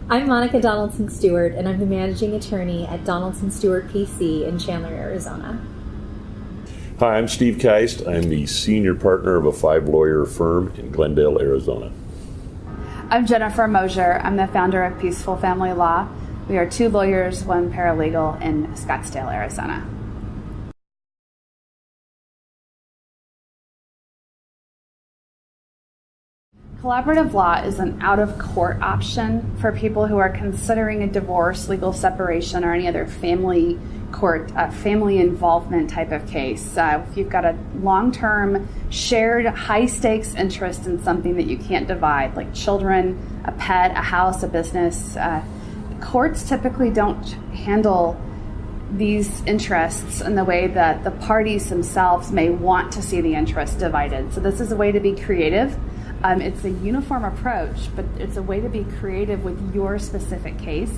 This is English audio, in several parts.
I'm Monica Donaldson Stewart, and I'm the managing attorney at Donaldson Stewart PC in Chandler, Arizona. Hi, I'm Steve Keist. I'm the senior partner of a 5-lawyer firm in Glendale, Arizona. I'm Jennifer Moshier. I'm the founder of Peaceful Family Law. We are 2 lawyers, 1 paralegal in Scottsdale, Arizona. Collaborative law is an out-of-court option for people who are considering a divorce, legal separation, or any other family court, family involvement type of case. If you've got a long-term, shared, high-stakes interest in something that you can't divide, like children, a pet, a house, a business, courts typically don't handle these interests in the way that the parties themselves may want to see the interests divided. So this is a way to be creative. It's a uniform approach, but it's a way to be creative with your specific case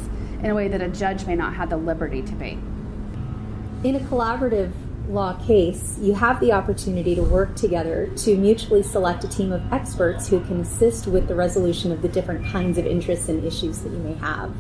in a way that a judge may not have the liberty to be. In a collaborative law case, you have the opportunity to work together to mutually select a team of experts who can assist with the resolution of the different kinds of interests and issues that you may have.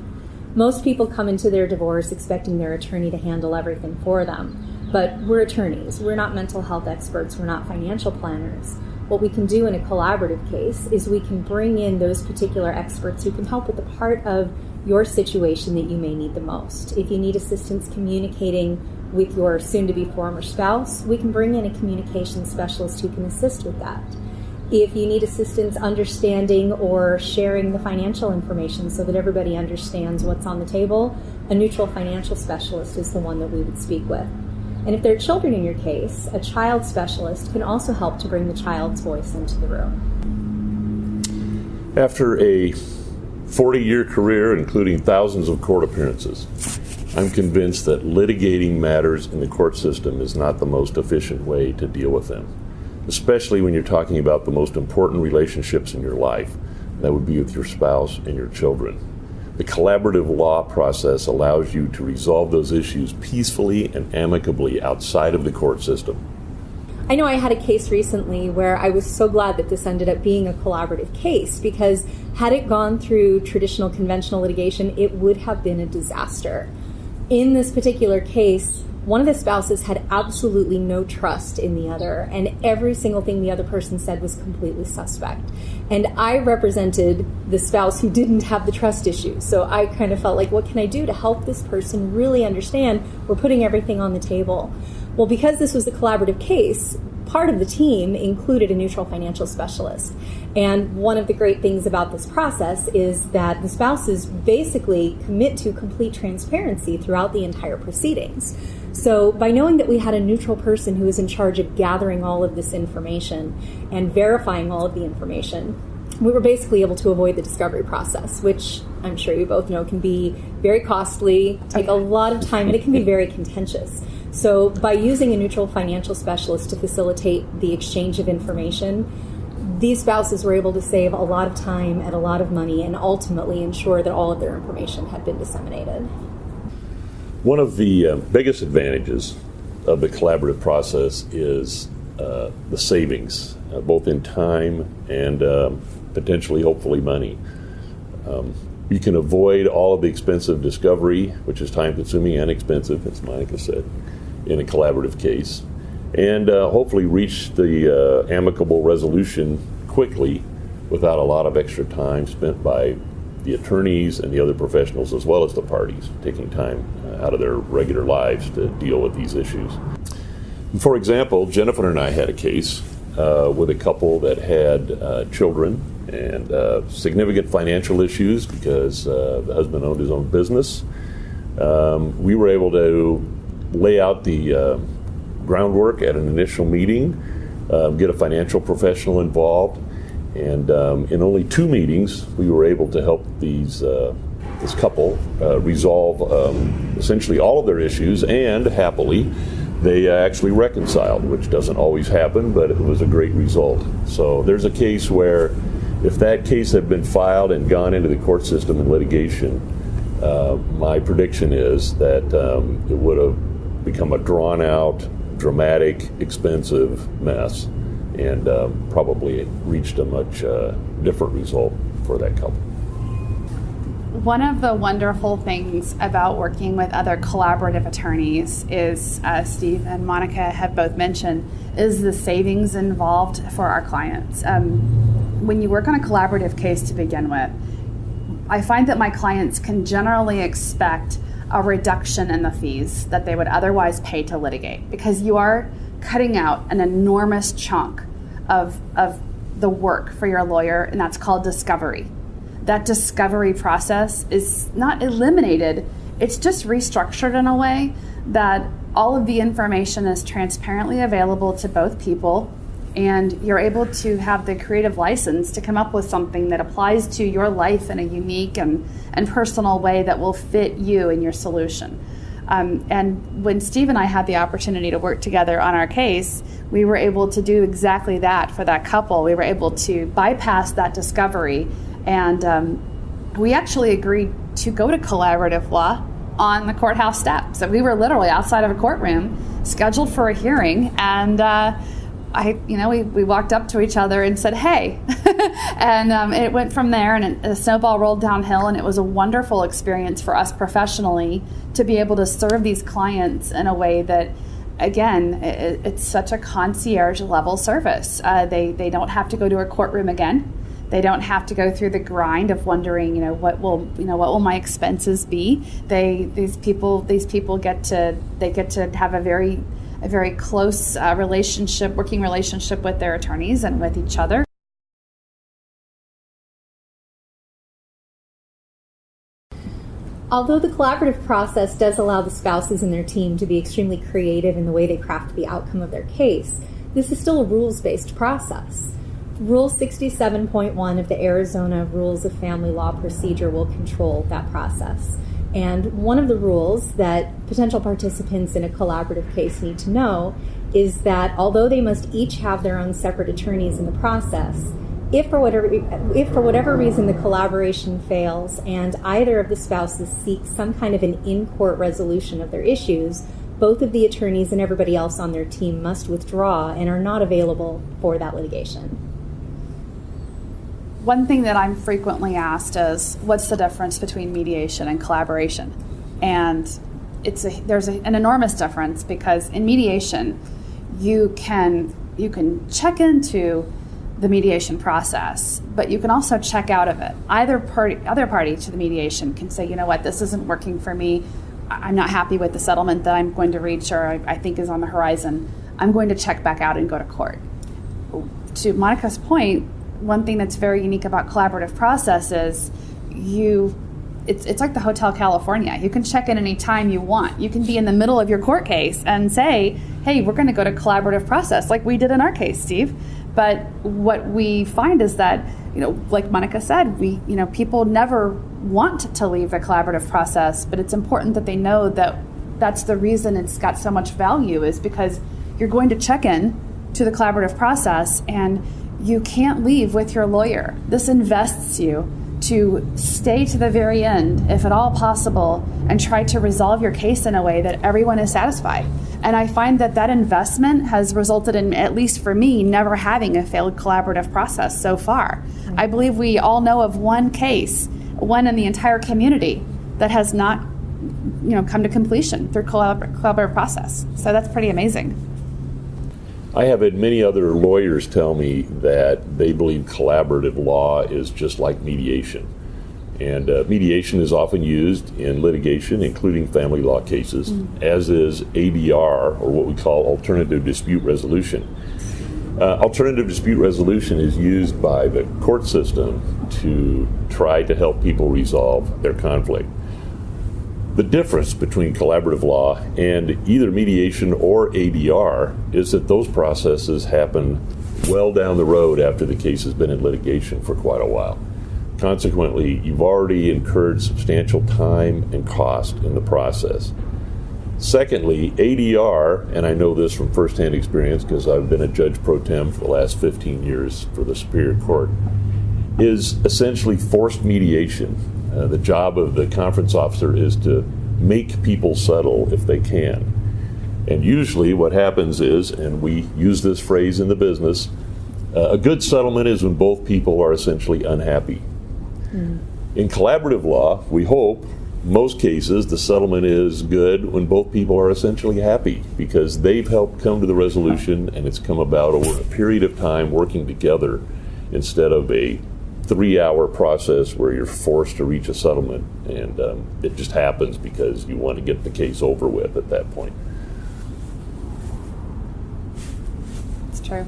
Most people come into their divorce expecting their attorney to handle everything for them, but we're attorneys. We're not mental health experts. We're not financial planners. What we can do in a collaborative case is we can bring in those particular experts who can help with the part of your situation that you may need the most. If you need assistance communicating with your soon-to-be former spouse, we can bring in a communication specialist who can assist with that. If you need assistance understanding or sharing the financial information so that everybody understands what's on the table, a neutral financial specialist is the one that we would speak with. And if there are children in your case, a child specialist can also help to bring the child's voice into the room. After a 40-year career, including thousands of court appearances, I'm convinced that litigating matters in the court system is not the most efficient way to deal with them, especially when you're talking about the most important relationships in your life. That would be with your spouse and your children. The collaborative law process allows you to resolve those issues peacefully and amicably outside of the court system. I know I had a case recently where I was so glad that this ended up being a collaborative case, because had it gone through traditional conventional litigation, it would have been a disaster. In this particular case, one of the spouses had absolutely no trust in the other, and every single thing the other person said was completely suspect. And I represented the spouse who didn't have the trust issue. So I kind of felt like, what can I do to help this person really understand we're putting everything on the table? Well, because this was a collaborative case, part of the team included a neutral financial specialist. And one of the great things about this process is that the spouses basically commit to complete transparency throughout the entire proceedings. So by knowing that we had a neutral person who was in charge of gathering all of this information and verifying all of the information, we were basically able to avoid the discovery process, which I'm sure you both know can be very costly, take a lot of time, and it can be very contentious. So by using a neutral financial specialist to facilitate the exchange of information, these spouses were able to save a lot of time and a lot of money and ultimately ensure that all of their information had been disseminated. One of the biggest advantages of the collaborative process is the savings, both in time and potentially, hopefully, money. You can avoid all of the expensive discovery, which is time-consuming and expensive, as Monica said, in a collaborative case, and hopefully reach the amicable resolution quickly without a lot of extra time spent by the attorneys and the other professionals, as well as the parties, taking time out of their regular lives to deal with these issues. For example, Jennifer and I had a case with a couple that had children and significant financial issues because the husband owned his own business. We were able to lay out the groundwork at an initial meeting, get a financial professional involved, and in only 2 meetings, we were able to help this couple resolve essentially all of their issues, and happily, they actually reconciled, which doesn't always happen, but it was a great result. So there's a case where if that case had been filed and gone into the court system in litigation, my prediction is that it would have become a drawn-out, dramatic, expensive mess, and probably reached a much different result for that couple. One of the wonderful things about working with other collaborative attorneys is, as Steve and Monica have both mentioned, is the savings involved for our clients. When you work on a collaborative case to begin with, I find that my clients can generally expect a reduction in the fees that they would otherwise pay to litigate, because you are cutting out an enormous chunk of the work for your lawyer, and that's called discovery. That discovery process is not eliminated, it's just restructured in a way that all of the information is transparently available to both people, and you're able to have the creative license to come up with something that applies to your life in a unique and personal way that will fit you and your solution. And when Steve and I had the opportunity to work together on our case, we were able to do exactly that for that couple. We were able to bypass that discovery, and we actually agreed to go to collaborative law on the courthouse steps. So we were literally outside of a courtroom, scheduled for a hearing, and we walked up to each other and said, "Hey," and it went from there, and a snowball rolled downhill, and it was a wonderful experience for us professionally to be able to serve these clients in a way that, again, it's such a concierge level service. They don't have to go to a courtroom again. They don't have to go through the grind of wondering, what will my expenses be. These people get to have a very close working relationship with their attorneys and with each other. Although the collaborative process does allow the spouses and their team to be extremely creative in the way they craft the outcome of their case, this is still a rules-based process. Rule 67.1 of the Arizona Rules of Family Law Procedure will control that process. And one of the rules that potential participants in a collaborative case need to know is that although they must each have their own separate attorneys in the process, if for whatever reason the collaboration fails and either of the spouses seeks some kind of an in-court resolution of their issues, both of the attorneys and everybody else on their team must withdraw and are not available for that litigation. One thing that I'm frequently asked is, what's the difference between mediation and collaboration? And there's an enormous difference, because in mediation, you can check into the mediation process, but you can also check out of it. Other party to the mediation can say, this isn't working for me. I'm not happy with the settlement that I'm going to reach or I think is on the horizon. I'm going to check back out and go to court. To Monica's point, one thing that's very unique about collaborative process is it's like the Hotel California. You can check in any time you want. You can be in the middle of your court case and say, hey, we're going to go to collaborative process like we did in our case, Steve. But what we find is that, like Monica said, people never want to leave the collaborative process, but it's important that they know that that's the reason it's got so much value, is because you're going to check in to the collaborative process and you can't leave with your lawyer. This invests you to stay to the very end, if at all possible, and try to resolve your case in a way that everyone is satisfied. And I find that investment has resulted in, at least for me, never having a failed collaborative process so far. I believe we all know of one case, one in the entire community, that has not come to completion through collaborative process. So that's pretty amazing. I have had many other lawyers tell me that they believe collaborative law is just like mediation. And mediation is often used in litigation, including family law cases, as is ADR, or what we call alternative dispute resolution. Alternative dispute resolution is used by the court system to try to help people resolve their conflict. The difference between collaborative law and either mediation or ADR is that those processes happen well down the road after the case has been in litigation for quite a while. Consequently, you've already incurred substantial time and cost in the process. Secondly, ADR, and I know this from firsthand experience because I've been a judge pro tem for the last 15 years for the Superior Court, is essentially forced mediation. The job of the conference officer is to make people settle if they can. And usually what happens is, and we use this phrase in the business, a good settlement is when both people are essentially unhappy. In collaborative law, we hope, most cases, the settlement is good when both people are essentially happy because they've helped come to the resolution and it's come about over a period of time working together instead of a 3-hour process where you're forced to reach a settlement, and it just happens because you want to get the case over with at that point. It's true.